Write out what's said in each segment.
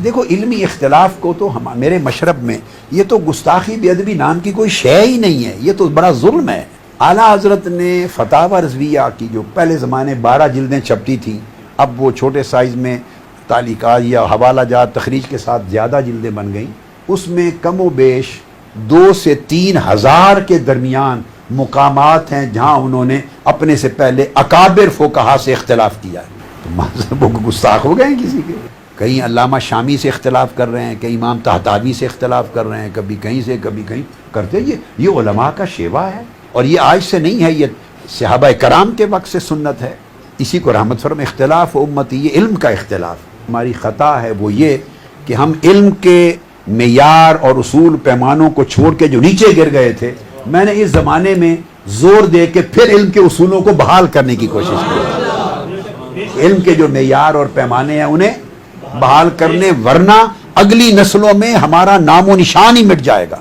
دیکھو علمی اختلاف کو تو میرے مشرب میں یہ تو گستاخی بے ادبی نام کی کوئی شے ہی نہیں ہے، یہ تو بڑا ظلم ہے۔ اعلیٰ حضرت نے فتاوی رضویہ کی جو پہلے زمانے 12 جلدیں چھپتی تھیں، اب وہ چھوٹے سائز میں تعلیقات یا حوالہ جات تخریج کے ساتھ زیادہ جلدیں بن گئیں، اس میں کم و بیش 2 سے 3 ہزار کے درمیان مقامات ہیں جہاں انہوں نے اپنے سے پہلے اکابر فقہا سے اختلاف کیا ہے۔ تو مذہب کو گستاخ ہو گئے ہیں کسی کے؟ کہیں علامہ شامی سے اختلاف کر رہے ہیں، کہیں امام طحطاوی سے اختلاف کر رہے ہیں، کبھی کہیں سے کبھی کہیں کرتے۔ یہ علماء کا شیوا ہے، اور یہ آج سے نہیں ہے، یہ صحابہ کرام کے وقت سے سنت ہے۔ اسی کو رحمت فرما اختلاف امتی، یہ علم کا اختلاف۔ ہماری خطا ہے وہ یہ کہ ہم علم کے معیار اور اصول پیمانوں کو چھوڑ کے جو نیچے گر گئے تھے، میں نے اس زمانے میں زور دے کے پھر علم کے اصولوں کو بحال کرنے کی کوشش کی، علم کے جو معیار اور پیمانے ہیں انہیں بحال کرنے، ورنہ اگلی نسلوں میں ہمارا نام و نشان ہی مٹ جائے گا،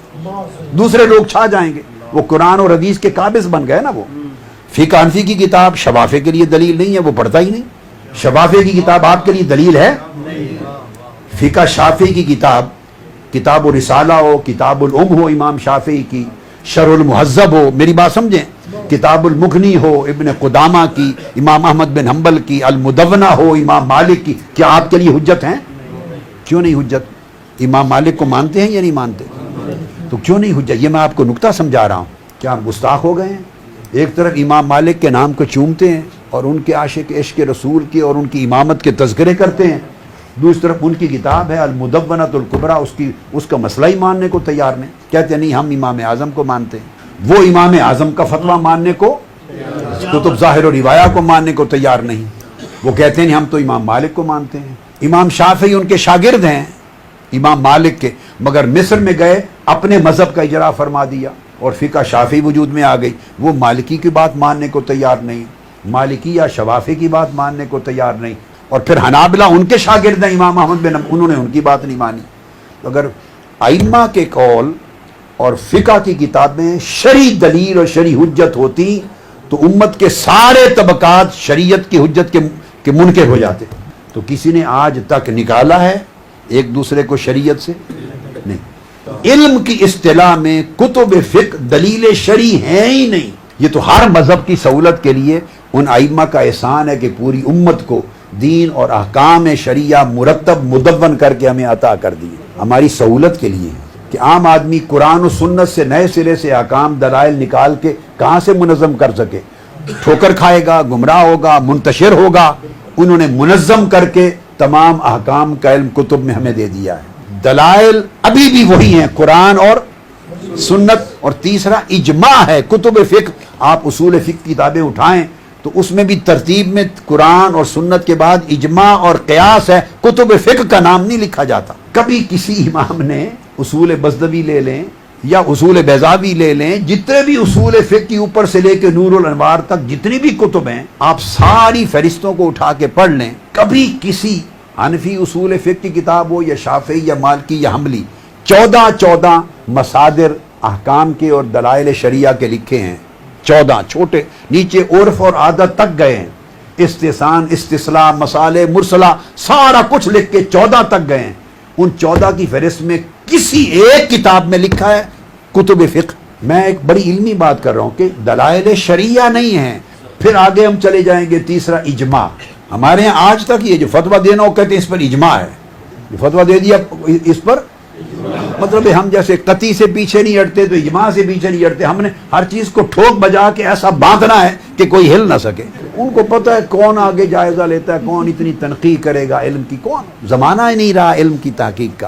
دوسرے لوگ چھا جائیں گے۔ وہ قرآن اور حدیث کے قابض بن گئے نا۔ وہ فقہ حنفی کی کتاب شفافے کے لیے دلیل نہیں ہے، وہ پڑھتا ہی نہیں۔ شفافے کی کتاب آپ کے لیے دلیل ہے؟ فقہ شافعی کی کتاب، کتاب الرسالہ ہو، کتاب الام ہو امام شافعی کی، شرح المہذب ہو، میری بات سمجھیں، کتاب المغنی ہو ابن قدامہ کی، امام احمد بن حنبل کی، المدونہ ہو امام مالک کی، کیا آپ کے لیے حجت ہیں؟ کیوں نہیں حجت؟ امام مالک کو مانتے ہیں یا نہیں مانتے؟ تو کیوں نہیں حجت؟ یہ میں آپ کو نکتہ سمجھا رہا ہوں۔ کیا ہم گستاخ ہو گئے ہیں؟ ایک طرف امام مالک کے نام کو چومتے ہیں اور ان کے عاشق عشق رسول کے اور ان کی امامت کے تذکرے کرتے ہیں، دوسری طرف ان کی کتاب ہے المدونہ الکبریٰ، اس کا مسئلہ ہی ماننے کو تیار نہیں، کہتے ہیں نہیں ہم امام اعظم کو مانتے ہیں۔ وہ امام اعظم کا فتویٰ ماننے کو، کتب ظاہر و روایہ کو ماننے کو تیار نہیں، وہ کہتے ہیں ہم تو امام مالک کو مانتے ہیں۔ امام شافعی ان کے شاگرد ہیں امام مالک کے، مگر مصر میں گئے اپنے مذہب کا اجرا فرما دیا اور فقہ شافعی وجود میں آ گئی، وہ مالکی کی بات ماننے کو تیار نہیں، مالکی یا شوافی کی بات ماننے کو تیار نہیں، اور پھر حنابلہ ان کے شاگرد ہیں امام احمد بن، انہوں نے ان کی بات نہیں مانی۔ اگر ائمہ کے قول اور فقہ کی کتابیں شرعی دلیل اور شرعی حجت ہوتی تو امت کے سارے طبقات شریعت کی حجت کے منکر ہو جاتے۔ تو کسی نے آج تک نکالا ہے ایک دوسرے کو شریعت سے؟ نہیں۔ علم کی اصطلاح میں کتب فقہ دلیل شرعی ہیں ہی نہیں۔ یہ تو ہر مذہب کی سہولت کے لیے ان ائمہ کا احسان ہے کہ پوری امت کو دین اور احکام شریعہ مرتب مدون کر کے ہمیں عطا کر دیے، ہماری سہولت کے لیے، کہ عام آدمی قرآن و سنت سے نئے سرے سے احکام دلائل نکال کے کہاں سے منظم کر سکے، ٹھوکر کھائے گا، گمراہ ہوگا، منتشر ہوگا۔ انہوں نے منظم کر کے تمام احکام کا علم کتب میں ہمیں دے دیا ہے۔ دلائل ابھی بھی وہی ہیں، قرآن اور سنت، اور تیسرا اجماع ہے۔ کتب فقہ، آپ اصول فقہ کتابیں اٹھائیں تو اس میں بھی ترتیب میں قرآن اور سنت کے بعد اجماع اور قیاس ہے، کتب فقہ کا نام نہیں لکھا جاتا۔ کبھی کسی امام نے اصول بزدوی لے لیں یا اصول بیضاوی لے لیں، جتنے بھی اصول فقہ کی اوپر سے لے کے نور الانوار تک جتنی بھی کتب ہیں، آپ ساری فہرستوں کو اٹھا کے پڑھ لیں، کبھی کسی حنفی اصول فقہ کی کتاب ہو یا شافعی یا مالکی یا حنبلی 14 مصادر احکام کے اور دلائل شریعہ کے لکھے ہیں، 14 چھوٹے، نیچے عرف اور عادت تک گئے ہیں، استحسان، استصلاح، مصالح مرسلہ، سارا کچھ لکھ کے 14 تک گئے ہیں۔ ان 14 کی فہرست میں کسی ایک کتاب میں لکھا ہے کتب فقہ؟ میں ایک بڑی علمی بات کر رہا ہوں کہ دلائل شریعہ نہیں ہیں۔ پھر آگے ہم چلے جائیں گے، تیسرا اجماع۔ ہمارے ہاں آج تک یہ جو فتویٰ دینا وہ کہتے ہیں اس پر اجماع ہے، یہ فتویٰ دے دیا اس پر، مطلب ہم جیسے قطعی سے پیچھے نہیں ہٹتے تو اجماع سے پیچھے نہیں ہٹتے، ہم نے ہر چیز کو ٹھوک بجا کے ایسا باندھنا ہے کہ کوئی ہل نہ سکے۔ ان کو پتہ ہے کون آگے جائزہ لیتا ہے، کون اتنی تنقیح کرے گا علم کی، کون، زمانہ ہی نہیں رہا علم کی تحقیق کا۔